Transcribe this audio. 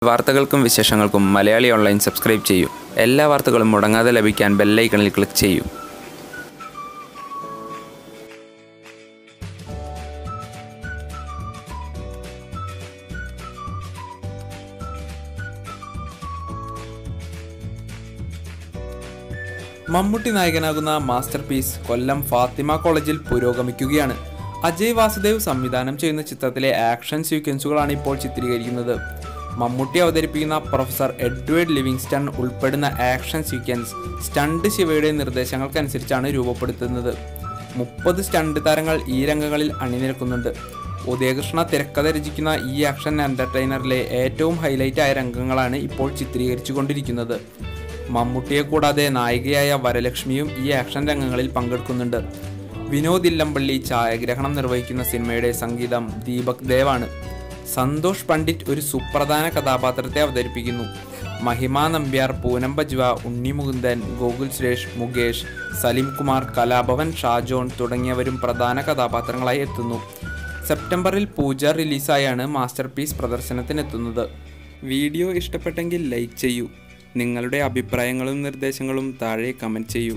വാർത്തകൾക്കും വിശേഷങ്ങൾക്കും Malayali online subscribe ചെയ്യൂ. എല്ലാ വാർത്തകളും മുടങ്ങാതെ ലഭിക്കാൻ ബെൽ ഐക്കണിൽ ക്ലിക്ക് ചെയ്യൂ. മമ്മൂട്ടി നായകനാകുന്ന മാസ്റ്റർ പീസ് കൊല്ലം ഫാത്തിമ കോളേജിൽ പുരോഗമിക്കുകയാണ്. അജയ് വാസുദേവ് സംവിധാനം ചെയ്യുന്ന ചിത്രത്തിലെ ആക്ഷൻ സീക്വൻസുകളാണ് ഇപ്പോൾ ചിത്രീകരിക്കുന്നത്. മമ്മൂട്ടി അവതരിപ്പിക്കുന്ന പ്രൊഫസർ എഡ്വേർഡ് ലിവിങ്സ്റ്റൺ ഉൾപ്പെടുന്ന ആക്ഷൻ സീക്വൻസ് സ്റ്റണ്ട് ശിവയുടെ നിർദ്ദേശങ്ങൾക്കനുസരിച്ചാണ് രൂപപ്പെടുത്തുന്നത്. 30 സ്റ്റണ്ട് താരങ്ങൾ ഈ രംഗങ്ങളിൽ അണിനിരക്കുന്നുണ്ട്. ഉദയകൃഷ്ണ തിരക്കഥ രചിക്കുന്ന ഈ ആക്ഷൻ എൻ്റർടൈനറിലെ ഏറ്റവും ഹൈലൈറ്റ് ആയ രംഗങ്ങളാണ് ഇപ്പോൾ ചിത്രീകരിച്ചു കൊണ്ടിരിക്കുന്നത്. മമ്മൂട്ടിയെ കൂടാതെ നായികയായ വരലക്ഷ്മിയും ഈ ആക്ഷൻ രംഗങ്ങളിൽ പങ്കെടുക്കുന്നുണ്ട്. വിനോദ് ഇല്ലമ്പള്ളി ഛായാഗ്രഹണം നിർവഹിക്കുന്ന സിനിമയുടെ സംഗീതം ദീപക് ദേവാണ്. സന്തോഷ് പണ്ഡിറ്റ് ഒരു സുപ്രധാന കഥാപാത്രത്തെ അവതരിപ്പിക്കുന്നു. മഹിമ നമ്പ്യാർ, പൂനം ബജ്വ, ഉണ്ണി മുകുന്ദൻ, ഗോകുൽ സുരേഷ്, മുകേഷ്, സലിം കുമാർ, കലാഭവൻ, ഷാജോൺ തുടങ്ങിയവരും പ്രധാന കഥാപാത്രങ്ങളായി എത്തുന്നു. സെപ്റ്റംബറിൽ പൂജ റിലീസായാണ് മാസ്റ്റർ പീസ് പ്രദർശനത്തിനെത്തുന്നത്. വീഡിയോ ഇഷ്ടപ്പെട്ടെങ്കിൽ ലൈക്ക് ചെയ്യൂ. നിങ്ങളുടെ അഭിപ്രായങ്ങളും നിർദ്ദേശങ്ങളും താഴെ കമൻറ്റ് ചെയ്യൂ.